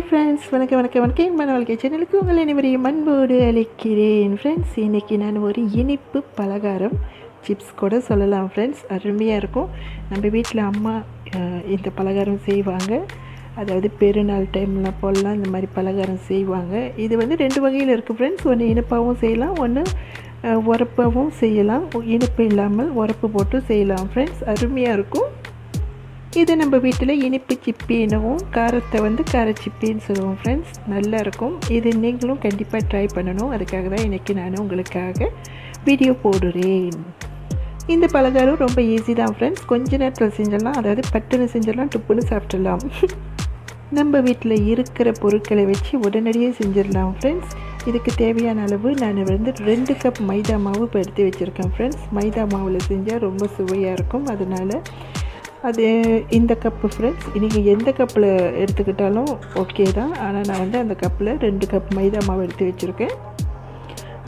Hi friends, வணக்கம் ஈயல்பாana வாazhkkai சேனலுக்கு உங்கள் அனைவரையும் அன்போடு அழைக்கிறேன். ஃப்ரெண்ட்ஸ், இன்றைக்கி நான் ஒரு இனிப்பு பலகாரம் சிப்ஸ் கூட சொல்லலாம் ஃப்ரெண்ட்ஸ். அருமையாக இருக்கும். நம்ம வீட்டில் அம்மா இந்த பலகாரம் செய்வாங்க. அதாவது பெருநாள் டைம்லாம் போடலாம் இந்த மாதிரி பலகாரம் செய்வாங்க. இது வந்து 2 வகையில் இருக்குது ஃப்ரெண்ட்ஸ். ஒன்று இனிப்பாகவும் செய்யலாம், ஒன்று உரப்பாகவும் செய்யலாம். இனிப்பு இல்லாமல் உரப்பு போட்டு செய்யலாம் ஃப்ரெண்ட்ஸ். அருமையாக இருக்கும். இது நம்ம வீட்டில் இனிப்பு சிப்பின்னுவோம், காரத்தை வந்து கார சிப்பின்னு சொல்லுவோம் ஃப்ரெண்ட்ஸ். நல்லாயிருக்கும். இது நீங்களும் கண்டிப்பாக ட்ரை பண்ணணும். அதுக்காக தான் இன்றைக்கி நான் உங்களுக்காக வீடியோ போடுறேன். இந்த பலகாரம் ரொம்ப ஈஸி தான் ஃப்ரெண்ட்ஸ். கொஞ்ச நேரத்தில் செஞ்சிடலாம். அதாவது பட்டுன்னு செஞ்சிடலாம், டுப்புன்னு சாப்பிட்றலாம். நம்ம வீட்டில் இருக்கிற பொருட்களை வச்சு உடனடியே செஞ்சிடலாம் ஃப்ரெண்ட்ஸ். இதுக்கு தேவையான அளவு நான் வந்து 2 கப் மைதா மாவு இப்போ எடுத்து வச்சுருக்கேன் ஃப்ரெண்ட்ஸ். மைதா மாவில் செஞ்சால் ரொம்ப சுவையாக இருக்கும். அதனால் அது இந்த கப்பு ஃப்ரெண்ட்ஸ். நீங்கள் எந்த கப்பில் எடுத்துக்கிட்டாலும் ஓகே தான். ஆனால் நான் வந்து அந்த கப்பில் 2 கப் மைதா மாவு எடுத்து வச்சுருக்கேன்.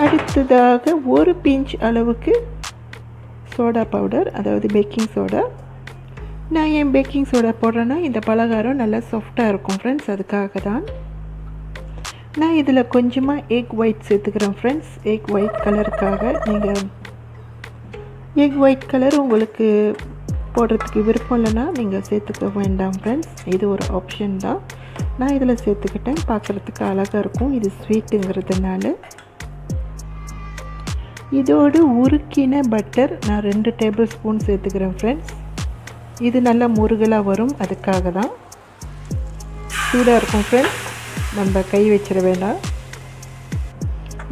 அடுத்ததாக 1 பிஞ்ச் அளவுக்கு சோடா பவுடர், அதாவது பேக்கிங் சோடா. நான் ஏன் பேக்கிங் சோடா போடுறேன்னா இந்த பலகாரம் நல்லா சாஃப்டாக இருக்கும் ஃப்ரெண்ட்ஸ். அதுக்காக தான் நான் இதில் கொஞ்சமாக எக் ஒயிட் சேர்த்துக்கிறேன் ஃப்ரெண்ட்ஸ். எக் ஒயிட் கலருக்காக. நீங்கள் எக் ஒயிட் கலர் உங்களுக்கு போடுறதுக்கு விருப்பம் இல்லைன்னா நீங்கள் சேர்த்துக்க வேண்டாம் ஃப்ரெண்ட்ஸ். இது ஒரு ஆப்ஷன் தான். நான் இதில் சேர்த்துக்கிட்டேன். பார்க்குறதுக்கு அழகாக இருக்கும். இது ஸ்வீட்டுங்கிறதுனால. இதோடு உருக்கின பட்டர் நான் 2 டேபிள் ஸ்பூன் சேர்த்துக்கிறேன் ஃப்ரெண்ட்ஸ். இது நல்லா முருகலாக வரும். அதுக்காக தான். சூடாக இருக்கும் ஃப்ரெண்ட்ஸ். நம்ம கை வச்சிட வேண்டாம்.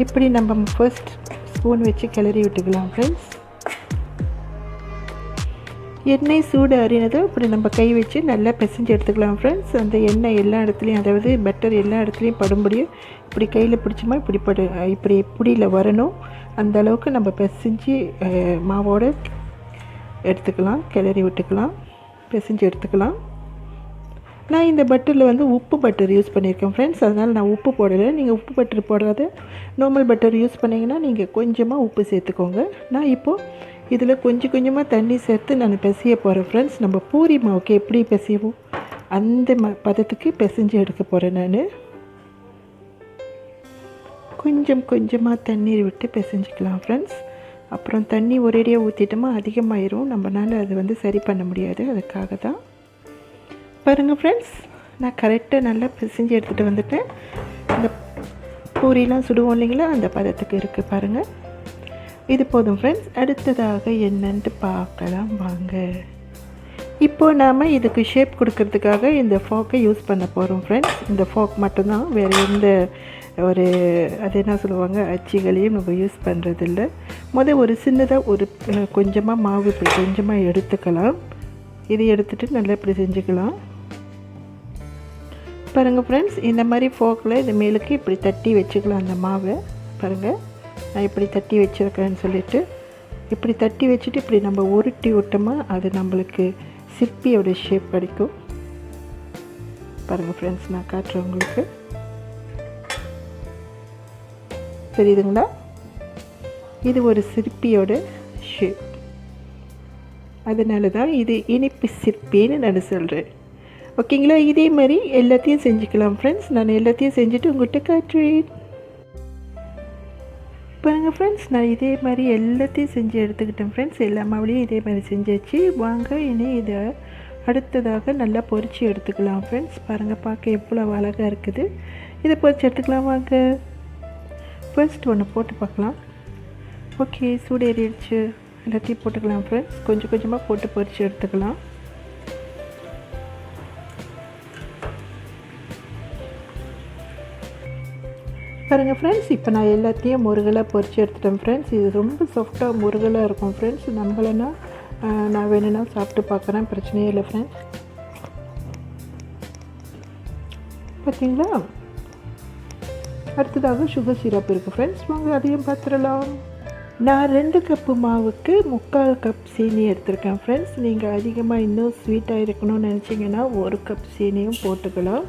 இப்படி நம்ம ஃபர்ஸ்ட் ஸ்பூன் வச்சு கிளறி விட்டுக்கலாம் ஃப்ரெண்ட்ஸ். எண்ணெய் சூடு அறினதும் இப்படி நம்ம கை வச்சு நல்லா பிசைஞ்சு எடுத்துக்கலாம் ஃப்ரெண்ட்ஸ். அந்த எண்ணெய் எல்லா இடத்துலையும், அதாவது பட்டர் எல்லா இடத்துலையும் படும்படியும் இப்படி கையில் பிடிச்சோமா இப்படி பிடியில் வரணும். அந்த அளவுக்கு நம்ம பிசைஞ்சு மாவோடு எடுத்துக்கலாம், கிளறி விட்டுக்கலாம், பிசைஞ்சு எடுத்துக்கலாம். நான் இந்த பட்டரில் வந்து உப்பு பட்டர் யூஸ் பண்ணியிருக்கேன் ஃப்ரெண்ட்ஸ். அதனால் நான் உப்பு போடலை. நீங்கள் உப்பு பட்டர் போடாத நார்மல் பட்டர் யூஸ் பண்ணிங்கன்னா நீங்கள் கொஞ்சமாக உப்பு சேர்த்துக்கோங்க. நான் இப்போது இதில் கொஞ்சமாக தண்ணி சேர்த்து நான் பிசைய போகிறேன் ஃப்ரெண்ட்ஸ். நம்ம பூரி மாவுக்கு எப்படி பிசைவோம் அந்த பதத்துக்கு பிசைஞ்சு எடுக்க போகிறேன் நான். கொஞ்சமாக தண்ணீர் விட்டு பிசைஞ்சிக்கலாம் ஃப்ரெண்ட்ஸ். அப்புறம் தண்ணி ஒரேடியாக ஊற்றிட்டோமா அதிகமாகிடும். நம்மளால் அது வந்து சரி பண்ண முடியாது. அதுக்காக தான். பாருங்கள் ஃப்ரெண்ட்ஸ், நான் கரெக்டாக நல்லா பிசைஞ்சு எடுத்துகிட்டு வந்துட்டேன். இந்த பூரிலாம் சுடுவோம் இல்லைங்களா, அந்த பதத்துக்கு இருக்குது பாருங்கள். இது போதும் ஃப்ரெண்ட்ஸ். அடுத்ததாக என்னன்ட்டு பார்க்கலாம் வாங்க. இப்போது நாம் இதுக்கு ஷேப் கொடுக்கறதுக்காக இந்த ஃபாக்கை யூஸ் பண்ண போகிறோம் ஃப்ரெண்ட்ஸ். இந்த ஃபாக் மட்டும்தான், வேறு எந்த ஒரு அது என்ன சொல்லுவாங்க அச்சிகளையும் நம்ம யூஸ் பண்ணுறதில்ல. ஒரு சின்னதாக ஒரு கொஞ்சமாக மாவு இப்படி கொஞ்சமாக எடுத்துக்கலாம். இதை எடுத்துகிட்டு நல்லா இப்படி செஞ்சுக்கலாம். பாருங்கள் ஃப்ரெண்ட்ஸ், இந்த மாதிரி ஃபாக்கில் இது மேலுக்கு இப்படி தட்டி வச்சுக்கலாம் அந்த மாவை. பாருங்கள், நான் இப்படி தட்டி வச்சுருக்கேன்னு சொல்லிவிட்டு இப்படி தட்டி வச்சுட்டு இப்படி நம்ம உருட்டி விட்டோமா அது நம்மளுக்கு சிப்பியோட ஷேப் கிடைக்கும். பாருங்கள் ஃப்ரெண்ட்ஸ், நான் காட்டுறேன் உங்களுக்கு. தெரியுதுங்களா? இது ஒரு சிற்பியோட ஷேப். அதனால தான் இது இனிப்பு சிற்பின்னு நான் சொல்கிறேன். ஓகேங்களா? இதே மாதிரி எல்லாத்தையும் செஞ்சுக்கலாம் ஃப்ரெண்ட்ஸ். நான் எல்லாத்தையும் செஞ்சுட்டு உங்கள்கிட்ட காட்டுறேன். பாருங்கள் ஃப்ரெண்ட்ஸ், நான் இதே மாதிரி எல்லாத்தையும் செஞ்சு எடுத்துக்கிட்டேன் ஃப்ரெண்ட்ஸ். எல்லா மாவுலையும் இதே மாதிரி செஞ்சாச்சு. வாங்க இனி இதை அடுத்ததாக நல்லா பொரித்து எடுத்துக்கலாம் ஃப்ரெண்ட்ஸ். பாருங்கள், பார்க்க எவ்வளோ அழகாக இருக்குது. இதை பொரித்து எடுத்துக்கலாம் வாங்க. ஃபர்ஸ்ட் ஒன்று போட்டு பார்க்கலாம். ஓகே, சூடு ஏறிடுச்சு. எல்லாத்தையும் போட்டுக்கலாம் ஃப்ரெண்ட்ஸ். கொஞ்சமாக போட்டு பொரித்து எடுத்துக்கலாம். பாருங்கள் ஃப்ரெண்ட்ஸ், இப்போ நான் எல்லாத்தையும் முருகலாக பொரித்து எடுத்துட்டேன் ஃப்ரெண்ட்ஸ். இது ரொம்ப சாஃப்டாக முருகலாக இருக்கும் ஃப்ரெண்ட்ஸ். நம்மளனா நான் வேணும்னா சாப்பிட்டு பார்க்குறேன், பிரச்சனையே இல்லை ஃப்ரெண்ட்ஸ். பார்த்தீங்களா? அடுத்ததாக சுகர் சிரப் இருக்குது ஃப்ரெண்ட்ஸ். வாங்க அதையும் பார்த்துடலாம். நான் 2 கப்பு மாவுக்கு 3/4 கப் சீனி எடுத்திருக்கேன் ஃப்ரெண்ட்ஸ். நீங்கள் அதிகமாக இன்னும் ஸ்வீட்டாக இருக்கணும்னு நினச்சிங்கன்னா 1 கப் சீனியும் போட்டுக்கலாம்.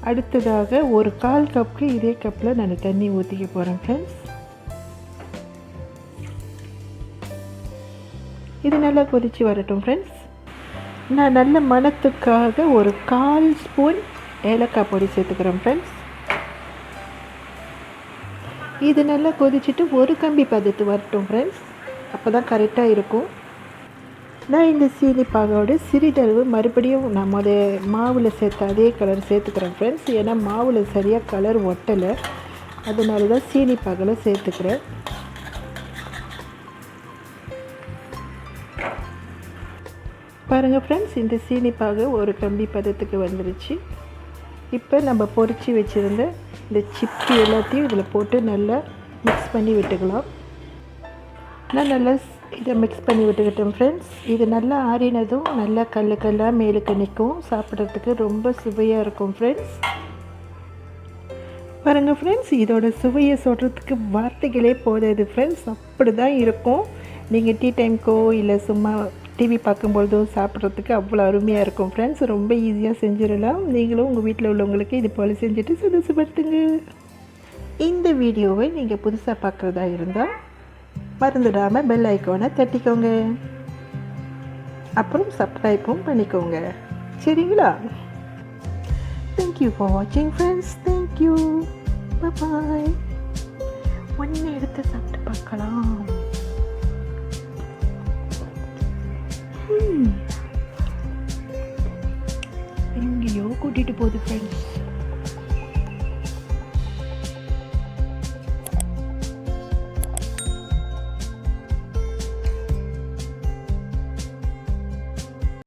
அடுத்ததாக ஒரு 1/4 கப்புக்கு இதே கப்பில் நான் தண்ணி ஊற்றிக்க போகிறேன் ஃப்ரெண்ட்ஸ். இது நல்லா கொதித்து வரட்டும் ஃப்ரெண்ட்ஸ். நான் நல்ல மணத்துக்காக ஒரு 1/4 ஸ்பூன் ஏலக்காய் பொடி சேர்த்துக்கிறேன் ஃப்ரெண்ட்ஸ். இது நல்லா கொதிச்சுட்டு ஒரு கம்பி பதத்து வரட்டும் ஃப்ரெண்ட்ஸ். அப்போ தான் கரெக்டாக இருக்கும். நான் இந்த சீனி பாகோடு சிறிதளவு மறுபடியும் நம்ம மாவில் சேர்த்த அதே கலர் சேர்த்துக்கிறேன் ஃப்ரெண்ட்ஸ். ஏன்னா மாவில் சரியாக கலர் ஒட்டலை, அதனால தான் சீனி பாகில் சேர்த்துக்கிறேன். பாருங்கள் ஃப்ரெண்ட்ஸ், இந்த சீனி பாகு ஒரு கம்பி பதத்துக்கு வந்துருச்சு. இப்போ நம்ம பொரித்து வச்சுருந்த இந்த சிப்பி எல்லாத்தையும் இதில் போட்டு நல்லா மிக்ஸ் பண்ணி விட்டுக்கலாம். நான் நல்லா இதை மிக்ஸ் பண்ணி விட்டுக்கிட்டேன் ஃப்ரெண்ட்ஸ். இது நல்லா ஆறினதும் நல்லா கல்லாக மேலுக்கு நிற்கும். சாப்பிட்றதுக்கு ரொம்ப சுவையாக இருக்கும் ஃப்ரெண்ட்ஸ். பாருங்கள் ஃப்ரெண்ட்ஸ், இதோட சுவையை சொல்கிறதுக்கு வார்த்தைகளே போதாது ஃப்ரெண்ட்ஸ். அப்படி தான் இருக்கும். நீங்கள் டீ டைம்க்கோ இல்லை சும்மா டிவி பார்க்கும்பொழுதோ சாப்பிட்றதுக்கு அவ்வளோ அருமையாக இருக்கும் ஃப்ரெண்ட்ஸ். ரொம்ப ஈஸியாக செஞ்சிடலாம். நீங்களும் உங்கள் வீட்டில் உள்ளவங்களுக்கு இது போல் செஞ்சுட்டு சந்தோஷப்படுத்துங்க. இந்த வீடியோவை நீங்கள் புதுசாக பார்க்குறதா இருந்தால் மறந்துடாமல் பெல் ஐக்கானை தட்டிக்கோங்க. அப்புறம் சப்ஸ்கிரைப்பும் பண்ணிக்கோங்க, சரிங்களா? தேங்க்யூ ஃபார் வாட்சிங் ஃப்ரெண்ட்ஸ். தேங்க்யூ, பாய். ஒன்று எடுத்து சாப்பிட்டு பார்க்கலாம். எங்கேயோ கூட்டிகிட்டு போகுது ஃப்ரெண்ட்ஸ்.